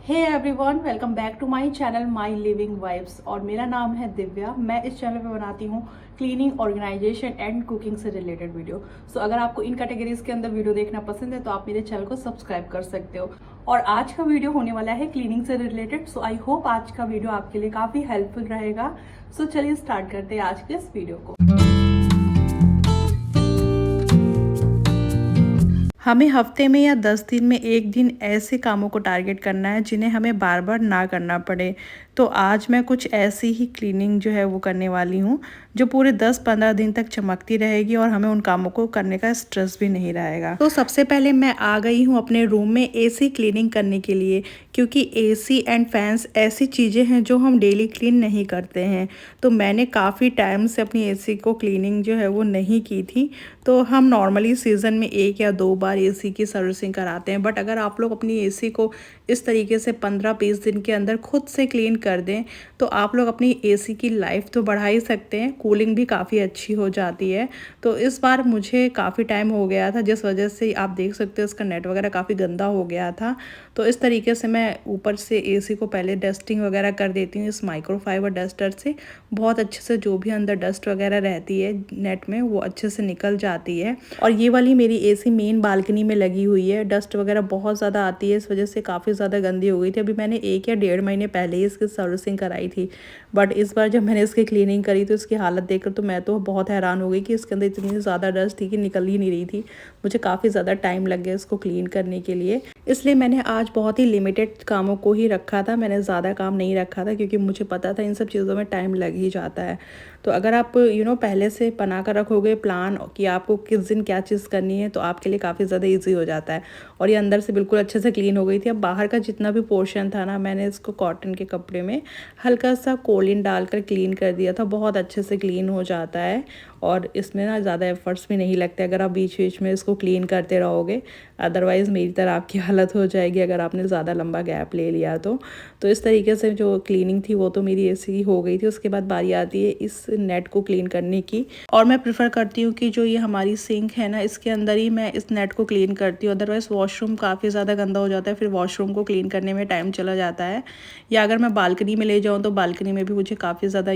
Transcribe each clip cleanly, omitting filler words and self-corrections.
Hey everyone, welcome back to my channel my living vibes. और मेरा नाम है दिव्या। मैं इस चैनल पे बनाती हूँ क्लीनिंग, ऑर्गेनाइजेशन एंड कुकिंग से रिलेटेड वीडियो। सो अगर आपको इन कैटेगरीज के अंदर वीडियो देखना पसंद है तो आप मेरे चैनल को सब्सक्राइब कर सकते हो। और आज का वीडियो होने वाला है क्लीनिंग से रिलेटेड। सो आई होप आज का वीडियो आपके लिए काफ़ी हेल्पफुल रहेगा। सो चलिए स्टार्ट करते हैं आज के इस वीडियो को। हमें हफ्ते में या 10 दिन में एक दिन ऐसे कामों को टारगेट करना है जिन्हें हमें बार बार ना करना पड़े। तो आज मैं कुछ ऐसी ही क्लीनिंग जो है वो करने वाली हूँ जो पूरे 10-15 दिन तक चमकती रहेगी और हमें उन कामों को करने का स्ट्रेस भी नहीं रहेगा। तो सबसे पहले मैं आ गई हूँ अपने रूम में एसी क्लीनिंग करने के लिए, क्योंकि एसी एंड फैंस ऐसी चीज़ें हैं जो हम डेली क्लीन नहीं करते हैं। तो मैंने काफ़ी टाइम से अपनी एसी को क्लीनिंग जो है वो नहीं की थी। तो हम नॉर्मली सीज़न में 1 या 2 बार एसी की सर्विसिंग कराते हैं। बट अगर आप लोग अपनी एसी को इस तरीके से 15-20 दिन के अंदर खुद से क्लीन कर दें तो आप लोग अपनी एसी की लाइफ तो बढ़ा ही सकते हैं, कूलिंग भी काफ़ी अच्छी हो जाती है। तो इस बार मुझे काफ़ी टाइम हो गया था, जिस वजह से आप देख सकते हो इसका नेट वगैरह काफ़ी गंदा हो गया था। तो इस तरीके से मैं ऊपर से एसी को पहले डस्टिंग वगैरह कर देती हूँ इस माइक्रोफाइबर डस्टर से। बहुत अच्छे से जो भी अंदर डस्ट वगैरह रहती है नेट में वो अच्छे से निकल जाती है। और ये वाली मेरी एसी मेन बालकनी में लगी हुई है। डस्ट वगैरह बहुत ज़्यादा आती है, इस वजह से काफ़ी ज़्यादा गंदी हो गई थी। अभी मैंने 1 या 1.5 महीने पहले ही इसकी सर्विसिंग कराई थी। बट इस बार जब मैंने इसकी क्लीनिंग करी तो इसकी हालत देखकर तो मैं तो बहुत हैरान हो गई कि इसके अंदर इतनी ज़्यादा डस्ट थी कि निकल ही नहीं रही थी। मुझे काफ़ी ज़्यादा टाइम लग गया इसको क्लीन करने के लिए, इसलिए मैंने आज बहुत ही लिमिटेड कामों को ही रखा था। मैंने ज़्यादा काम नहीं रखा था क्योंकि मुझे पता था इन सब चीज़ों में टाइम लग ही जाता है। तो अगर आप पहले से बना कर रखोगे प्लान कि आपको किस दिन क्या चीज़ करनी है तो आपके लिए काफ़ी ज़्यादा ईजी हो जाता है। और ये अंदर से बिल्कुल अच्छे से क्लीन हो गई थी। अब बाहर का जितना भी पोर्शन था ना, मैंने इसको कॉटन के कपड़े में हल्का सा कोलिन डालकर क्लीन कर दिया था। बहुत अच्छे से क्लीन हो जाता है और इसमें ना ज़्यादा एफर्ट्स भी नहीं लगते अगर आप बीच बीच में इसको क्लीन करते रहोगे। अदरवाइज़ मेरी तरह आपकी हालत हो जाएगी अगर आपने ज़्यादा लंबा गैप ले लिया तो इस तरीके से जो क्लीनिंग थी वो तो मेरी ऐसी हो गई थी। उसके बाद बारी आती है इस नेट को क्लीन करने की। और मैं प्रेफर करती हूँ कि जो ये हमारी सिंक है ना, इसके अंदर ही मैं इस नेट को क्लीन करती हूँ। अदरवाइज़ वॉशरूम काफ़ी ज़्यादा गंदा हो जाता है, फिर वॉशरूम को क्लीन करने में टाइम चला जाता है। या अगर मैं बालकनी में ले जाऊँ तो बालकनी में भी मुझे काफ़ी ज़्यादा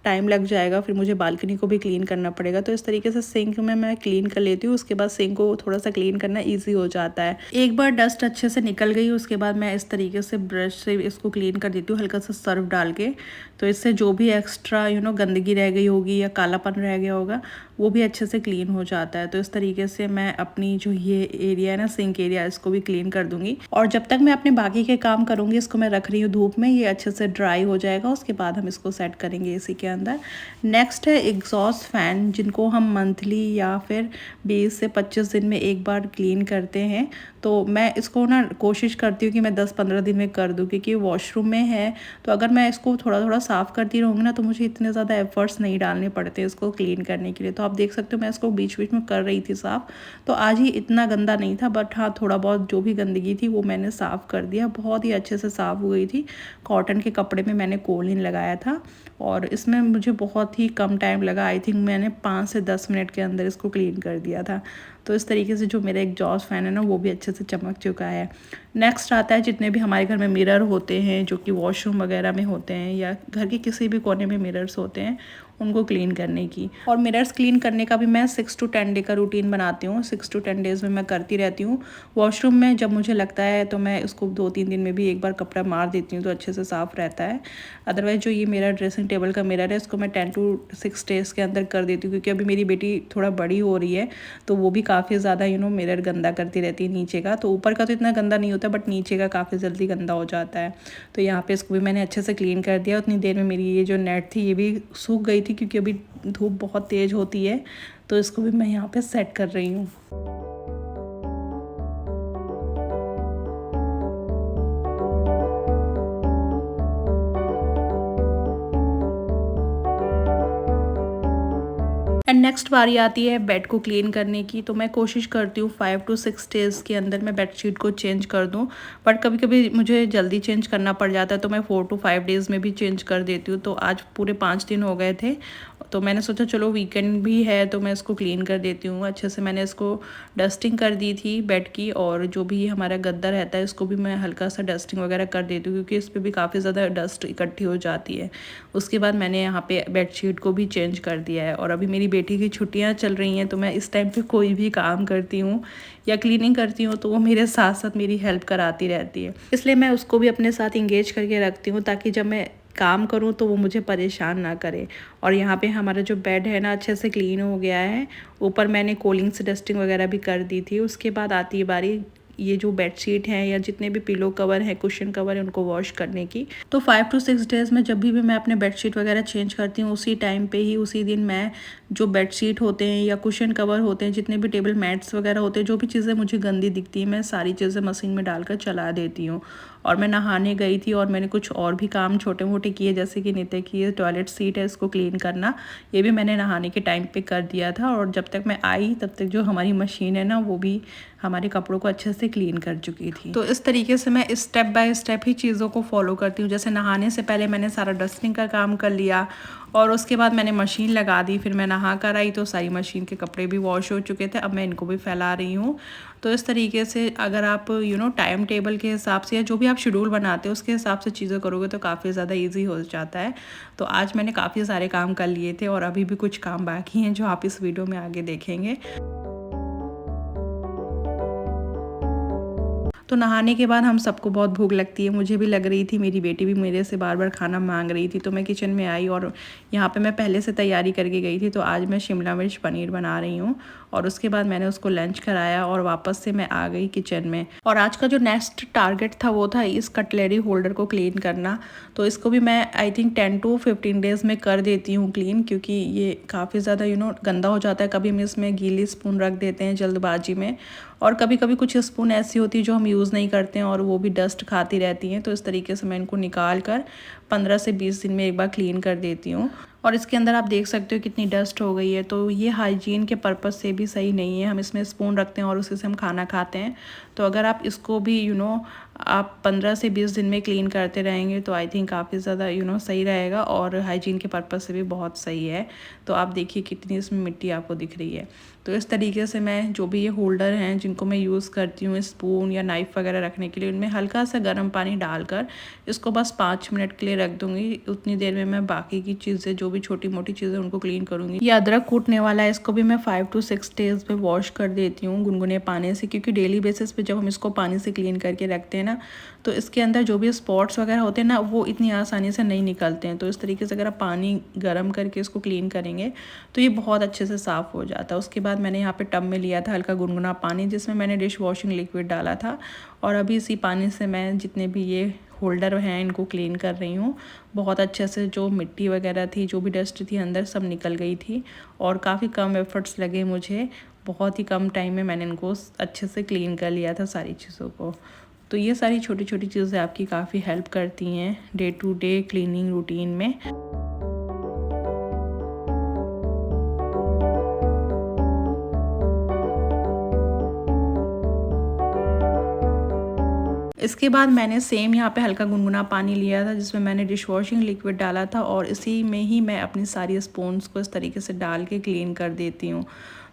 टाइम लग जाएगा, फिर मुझे बालकनी को भी क्लीन करना पड़ेगा। तो इस तरीके से सिंक में मैं क्लीन कर लेती हूँ। उसके बाद सिंक को थोड़ा सा क्लीन करना ईजी हो जाता है। एक बार डस्ट अच्छे से निकल गई उसके बाद मैं इस तरीके से ब्रश से इसको क्लीन कर देती हूँ हल्का सा सर्फ डाल के। तो इससे जो भी एक्स्ट्रा गंदगी रह गई होगी या कालापन रह गया होगा वो भी अच्छे से क्लीन हो जाता है। तो इस तरीके से मैं अपनी जो ये एरिया है ना, सिंक एरिया, इसको भी क्लीन कर दूंगी। और जब तक मैं अपने बाकी के काम करूंगी इसको मैं रख रही हूँ धूप में, ये अच्छे से ड्राई हो जाएगा। उसके बाद हम इसको सेट करेंगे एसी के अंदर। नेक्स्ट है एग्जॉस्ट फैन, जिनको हम मंथली या फिर 20 से 25 दिन में एक बार क्लीन करते हैं। तो मैं इसको ना कोशिश करती हूँ कि मैं 10-15 दिन में कर दूँ, क्योंकि वॉशरूम में है तो अगर मैं इसको थोड़ा थोड़ा साफ़ करती रहूँगी ना तो मुझे इतने ज़्यादा एफर्ट्स नहीं डालने पड़ते इसको क्लीन करने के लिए। तो आप देख सकते हो मैं इसको बीच बीच में कर रही थी साफ़। तो आज ही इतना गंदा नहीं था, बट हाँ थोड़ा बहुत जो भी गंदगी थी वो मैंने साफ़ कर दिया। बहुत ही अच्छे से साफ़ हो गई थी। कॉटन के कपड़े में मैंने कोलिन लगाया था और इसमें मुझे बहुत ही कम टाइम लगा। आई थिंक मैंने 5 से 10 मिनट के अंदर इसको क्लीन कर दिया था। तो इस तरीके से जो मेरा एग्जॉस्ट फैन है ना वो भी अच्छे से चमक चुका है। नेक्स्ट आता है जितने भी हमारे घर में मिरर होते हैं जो कि वॉशरूम वगैरह में होते हैं या घर के किसी भी कोने में मिरर्स होते हैं, उनको क्लीन करने की। और मिरर्स क्लीन करने का भी मैं 6 to 10 डे का रूटीन बनाती हूँ। 6 to 10 डेज़ में मैं करती रहती हूँ। वॉशरूम में जब मुझे लगता है तो मैं इसको 2-3 दिन में भी एक बार कपड़ा मार देती हूँ तो अच्छे से साफ़ रहता है। अदरवाइज़ जो ये मेरा ड्रेसिंग टेबल का मिरर है इसको मैं 10 to 6 डेज़ के अंदर कर देती हूँ, क्योंकि अभी मेरी बेटी थोड़ा बड़ी हो रही है तो वो भी काफ़ी ज़्यादा मिरर गंदा करती रहती है नीचे का। तो ऊपर का तो इतना गंदा नहीं होता बट नीचे का काफ़ी जल्दी गंदा हो जाता है। तो यहाँ पे इसको भी मैंने अच्छे से क्लीन कर दिया। उतनी देर में मेरी ये जो नेट थी ये भी सूख गई थी, क्योंकि अभी धूप बहुत तेज़ होती है। तो इसको भी मैं यहाँ पे सेट कर रही हूँ। एंड नेक्स्ट बारी आती है बेड को क्लीन करने की। तो मैं कोशिश करती हूँ 5 to 6 डेज़ के अंदर मैं बेडशीट को चेंज कर दूँ, बट कभी कभी मुझे जल्दी चेंज करना पड़ जाता है तो मैं 4 to 5 डेज़ में भी चेंज कर देती हूँ। तो आज पूरे 5 दिन हो गए थे तो मैंने सोचा चलो वीकेंड भी है तो मैं इसको क्लीन कर देती हूँ। अच्छे से मैंने इसको डस्टिंग कर दी थी बेड की, और जो भी हमारा गद्दा रहता है इसको भी मैं हल्का सा डस्टिंग वगैरह कर देती हूँ, क्योंकि इस पर भी काफ़ी ज़्यादा डस्ट इकट्ठी हो जाती है। उसके बाद मैंने यहाँ पे बेडशीट को भी चेंज कर दिया है। और अभी मेरी बेटी की छुट्टियाँ चल रही हैं, तो मैं इस टाइम पे कोई भी काम करती हूँ या क्लीनिंग करती हूँ तो वो मेरे साथ साथ मेरी हेल्प कराती रहती है। इसलिए मैं उसको भी अपने साथ इंगेज करके रखती हूँ, ताकि जब मैं काम करूँ तो वो मुझे परेशान ना करे। और यहाँ पे हमारा जो बेड है ना अच्छे से क्लीन हो गया है। ऊपर मैंने कोलिंग से डस्टिंग वगैरह भी कर दी थी। उसके बाद आती है बारी ये जो बेडशीट हैं या जितने भी पिलो कवर हैं, कुशन कवर है, उनको वॉश करने की। तो 5 to 6 डेज़ में जब भी मैं अपने बेडशीट वगैरह चेंज करती हूँ, उसी टाइम पे ही उसी दिन मैं जो बेडशीट होते हैं या कुशन कवर होते हैं, जितने भी टेबल मैट्स वगैरह होते हैं, जो भी चीज़ें मुझे गंदी दिखती हैं, मैं सारी चीज़ें मशीन में डालकर चला देती हूँ। और मैं नहाने गई थी और मैंने कुछ और भी काम छोटे मोटे किए, जैसे कि नित्य की ये टॉयलेट सीट है इसको क्लीन करना, ये भी मैंने नहाने के टाइम पे कर दिया था। और जब तक मैं आई तब तक जो हमारी मशीन है ना वो भी हमारे कपड़ों को अच्छे से क्लीन कर चुकी थी। तो इस तरीके से मैं स्टेप बाय स्टेप ही चीज़ों को फॉलो करती हूँ। जैसे नहाने से पहले मैंने सारा डस्टिंग का काम कर लिया, और उसके बाद मैंने मशीन लगा दी। फिर मैं नहा कर आई तो सारी मशीन के कपड़े भी वॉश हो चुके थे, अब मैं इनको भी फैला रही हूँ। तो इस तरीके से अगर आप टाइम टेबल के हिसाब से या जो भी आप शेड्यूल बनाते हो उसके हिसाब से चीज़ें करोगे तो काफ़ी ज़्यादा ईजी हो जाता है। तो आज मैंने काफ़ी सारे काम कर लिए थे और अभी भी कुछ काम बाकी हैं जो आप इस वीडियो में आगे देखेंगे। तो नहाने के बाद हम सबको बहुत भूख लगती है, मुझे भी लग रही थी, मेरी बेटी भी मेरे से बार बार खाना मांग रही थी। तो मैं किचन में आई और यहाँ पे मैं पहले से तैयारी करके गई थी। तो आज मैं शिमला मिर्च पनीर बना रही हूँ, और उसके बाद मैंने उसको लंच कराया और वापस से मैं आ गई किचन में। और आज का जो नेक्स्ट टारगेट था वो था इस कटलरी होल्डर को क्लीन करना। तो इसको भी मैं आई थिंक 10 to 15 डेज़ में कर देती हूँ क्लीन, क्योंकि ये काफ़ी ज़्यादा गंदा हो जाता है। कभी हम इसमें गीली स्पून रख देते हैं जल्दबाजी में, और कभी कभी कुछ स्पून ऐसी होती है जो हम यूज़ नहीं करते हैं और वो भी डस्ट खाती रहती हैं। तो इस तरीके से मैं इनको निकाल कर 15 से 20 दिन में एक बार क्लीन कर देती हूँ। और इसके अंदर आप देख सकते हो कितनी डस्ट हो गई है। तो ये हाइजीन के पर्पज़ से भी सही नहीं है। हम इसमें स्पून रखते हैं और उसी से हम खाना खाते हैं। तो अगर आप इसको भी आप 15 से 20 दिन में क्लीन करते रहेंगे तो आई थिंक काफ़ी ज़्यादा सही रहेगा, और हाइजीन के पर्पज़ से भी बहुत सही है। तो आप देखिए कितनी इसमें मिट्टी आपको दिख रही है। तो इस तरीके से मैं जो भी ये होल्डर हैं जिनको मैं यूज़ करती हूँ स्पून या नाइफ़ वगैरह रखने के लिए, उनमें हल्का सा गर्म पानी डालकर इसको बस 5 मिनट के लिए रख दूँगी। उतनी देर में मैं बाकी की चीज़ें जो भी छोटी मोटी चीज़ें उनको क्लीन करूँगी। ये अदरक कूटने वाला है, इसको भी मैं 5 to 6 डेज़ में वॉश कर देती हूँ गुनगुने पानी से, क्योंकि डेली बेसिस पे जब हम इसको पानी से क्लीन करके रखते हैं ना तो इसके अंदर जो भी स्पॉट्स वगैरह होते हैं ना वो इतनी आसानी से नहीं निकलते हैं। तो इस तरीके से अगर आप पानी गर्म करके इसको क्लीन करेंगे तो ये बहुत अच्छे से साफ़ हो जाता है। उसके बाद मैंने यहाँ पे टब में लिया था हल्का गुनगुना पानी, जिसमें मैंने डिश वॉशिंग लिक्विड डाला था, और अभी इसी पानी से मैं जितने भी ये होल्डर हैं इनको क्लीन कर रही हूँ। बहुत अच्छे से जो मिट्टी वगैरह थी, जो भी डस्ट थी अंदर, सब निकल गई थी, और काफ़ी कम एफर्ट्स लगे मुझे। बहुत ही कम टाइम में मैंने इनको अच्छे से क्लीन कर लिया था सारी चीज़ों को। तो ये सारी छोटी छोटी चीज़ें आपकी काफ़ी हेल्प करती हैं day to day cleaning routine में। इसके बाद मैंने सेम यहाँ पे हल्का गुनगुना पानी लिया था, जिसमें मैंने डिश वॉशिंग लिक्विड डाला था, और इसी में ही मैं अपनी सारी स्पून्स को इस तरीके से डाल के क्लीन कर देती हूँ।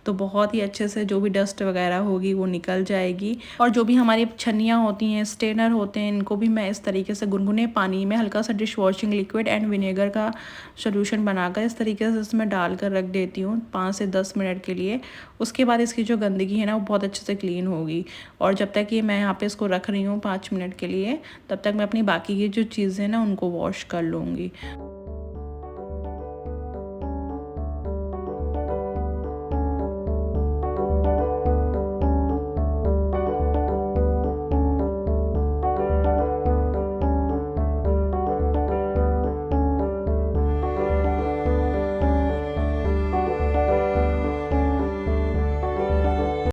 तो बहुत ही अच्छे से जो भी डस्ट वगैरह होगी वो निकल जाएगी। और जो भी हमारी छन्नियाँ होती हैं, स्ट्रेनर होते हैं, इनको भी मैं इस तरीके से गुनगुने पानी में हल्का सा dish washing liquid and vinegar का सोल्यूशन बनाकर इस तरीके से इसमें डाल कर रख देती हूँ 5 से 10 मिनट के लिए। उसके बाद इसकी जो गंदगी है ना वो बहुत अच्छे से क्लीन होगी। और जब तक ये मैं यहाँ पे इसको रख रही हूँ 5 मिनट के लिए, तब तक मैं अपनी बाकी की जो चीज़ें ना उनको वॉश कर लूँगी।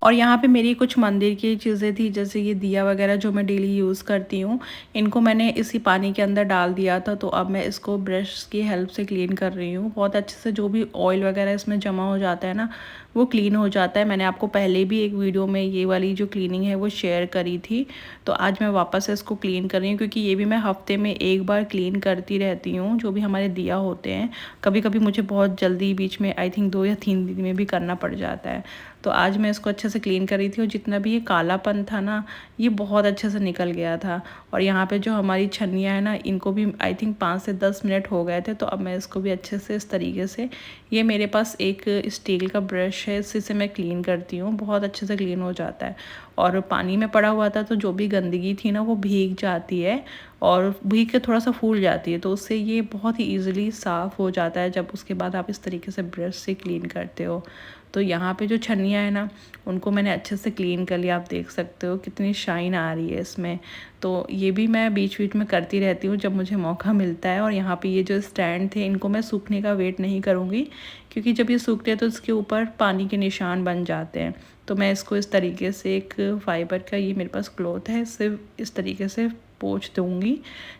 और यहाँ पे मेरी कुछ मंदिर की चीज़ें थी, जैसे ये दिया वगैरह जो मैं डेली यूज़ करती हूँ, इनको मैंने इसी पानी के अंदर डाल दिया था। तो अब मैं इसको ब्रश की हेल्प से क्लीन कर रही हूँ। बहुत अच्छे से जो भी ऑयल वगैरह इसमें जमा हो जाता है ना, वो क्लीन हो जाता है। मैंने आपको पहले भी एक वीडियो में ये वाली जो क्लीनिंग है वो शेयर करी थी। तो आज मैं वापस से इसको क्लीन कर रही हूँ, क्योंकि ये भी मैं हफ्ते में एक बार क्लीन करती रहती हूँ। जो भी हमारे दिया होते हैं, कभी कभी मुझे बहुत जल्दी बीच में आई थिंक 2 या 3 दिन में भी करना पड़ जाता है। तो आज मैं इसको अच्छे से क्लीन कर रही थी, और जितना भी ये कालापन था ना, ये बहुत अच्छे से निकल गया था। और यहाँ पे जो हमारी छन्नियाँ हैं ना, इनको भी आई थिंक 5 से 10 मिनट हो गए थे। तो अब मैं इसको भी अच्छे से इस तरीके से, ये मेरे पास एक स्टील का ब्रश है, इसी से मैं क्लीन करती हूँ। बहुत अच्छे से क्लीन हो जाता है। और पानी में पड़ा हुआ था, तो जो भी गंदगी थी ना, वो भीग जाती है, और भीग के थोड़ा सा फूल जाती है। तो उससे ये बहुत ही ईजिली साफ़ हो जाता है, जब उसके बाद आप इस तरीके से ब्रश से क्लीन करते हो। तो यहाँ पे जो छन्नियाँ हैं ना, उनको मैंने अच्छे से क्लीन कर लिया। आप देख सकते हो कितनी शाइन आ रही है इसमें। तो ये भी मैं बीच बीच में करती रहती हूँ जब मुझे मौका मिलता है। और यहाँ पे ये जो स्टैंड थे, इनको मैं सूखने का वेट नहीं करूँगी, क्योंकि जब ये सूखते हैं तो इसके ऊपर पानी के निशान बन जाते हैं। तो मैं इसको इस तरीके से, एक फाइबर का ये मेरे पास क्लॉथ है, इससे इस तरीके से पोंछ दूँगी,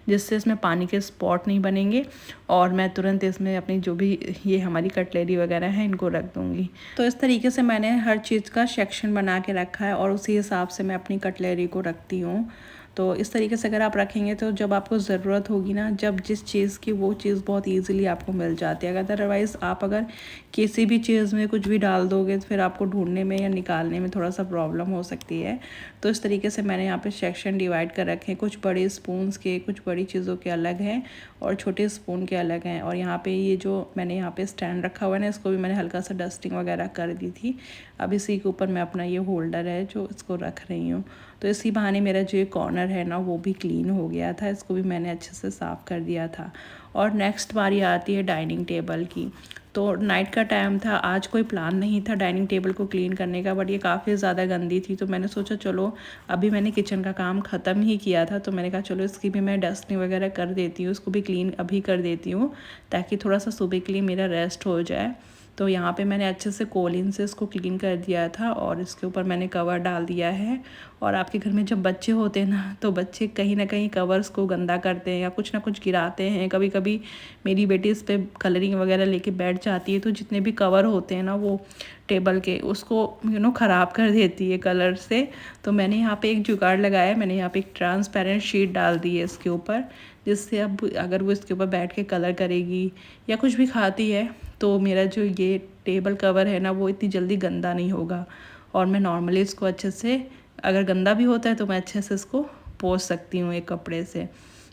जिससे इसमें पानी के स्पॉट नहीं बनेंगे। और मैं तुरंत इसमें अपनी जो भी ये हमारी कटलरी वगैरह है, इनको रख दूँगी। तो इस तरीके से मैंने हर चीज़ का सेक्शन बना के रखा है, और उसी हिसाब से मैं अपनी कटलरी को रखती हूँ। तो इस तरीके से अगर आप रखेंगे, तो जब आपको ज़रूरत होगी ना, जब जिस चीज़ की, वो चीज़ बहुत ईजिली आपको मिल जाती है। अदरवाइज़ आप अगर किसी भी चीज़ में कुछ भी डाल दोगे, तो फिर आपको ढूंढने में या निकालने में थोड़ा सा प्रॉब्लम हो सकती है। तो इस तरीके से मैंने यहाँ पे सेक्शन डिवाइड कर रखे हैं। कुछ बड़े स्पून्स के, कुछ बड़ी चीज़ों के अलग हैं, और छोटे स्पून के अलग हैं। और यहाँ पे ये जो मैंने यहाँ पे स्टैंड रखा हुआ है ना, इसको भी मैंने हल्का सा डस्टिंग वगैरह कर दी थी। अब इसी के ऊपर मैं अपना ये होल्डर है जो इसको रख रही हूँ। तो इसी बहाने मेरा जो ये कॉर्नर है ना, वो भी क्लीन हो गया था। इसको भी मैंने अच्छे से साफ़ कर दिया था। और नेक्स्ट बारी आती है डाइनिंग टेबल की। तो नाइट का टाइम था, आज कोई प्लान नहीं था डाइनिंग टेबल को क्लीन करने का, बट ये काफ़ी ज़्यादा गंदी थी। तो मैंने सोचा चलो, अभी मैंने किचन का काम ख़त्म ही किया था, तो मैंने कहा चलो इसकी भी मैं डस्टिंग वगैरह कर देती हूँ, इसको भी क्लीन अभी कर देती हूँ, ताकि थोड़ा सा सुबह के लिए मेरा रेस्ट हो जाए। तो यहाँ पे मैंने अच्छे से कोलिन से इसको क्लीन कर दिया था, और इसके ऊपर मैंने कवर डाल दिया है। और आपके घर में जब बच्चे होते हैं ना, तो बच्चे कहीं ना कहीं कवर्स को गंदा करते हैं या कुछ ना कुछ गिराते हैं। कभी कभी मेरी बेटी इस पर कलरिंग वगैरह लेके बैठ जाती है, तो जितने भी कवर होते हैं ना, वो टेबल के, उसको ख़राब कर देती है कलर से। तो मैंने यहाँ पे एक जुगाड़ लगाया, मैंने यहाँ पे एक ट्रांसपेरेंट शीट डाल दी है इसके ऊपर, जिससे अब अगर वो इसके ऊपर बैठ के कलर करेगी या कुछ भी खाती है, तो मेरा जो ये टेबल कवर है ना, वो इतनी जल्दी गंदा नहीं होगा। और मैं नॉर्मली इसको अच्छे से, अगर गंदा भी होता है तो मैं अच्छे से इसको पोंछ सकती हूँ एक कपड़े से।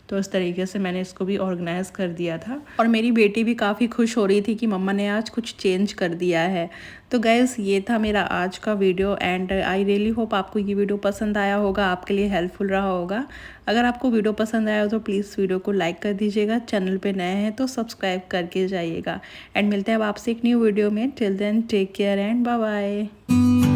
तो इस तरीके से मैंने इसको भी ऑर्गेनाइज़ कर दिया था। और मेरी बेटी भी काफ़ी खुश हो रही थी कि मम्मा ने आज कुछ चेंज कर दिया है। तो गाइस, ये था मेरा आज का video, and I really hope आपको ये वीडियो पसंद आया होगा, आपके लिए हेल्पफुल रहा होगा। अगर आपको वीडियो पसंद आया हो तो प्लीज़ वीडियो को लाइक कर दीजिएगा, चैनल पे नए हैं तो सब्सक्राइब करके जाइएगा। एंड मिलते हैं अब आपसे एक न्यू वीडियो में। Till then take care and bye bye.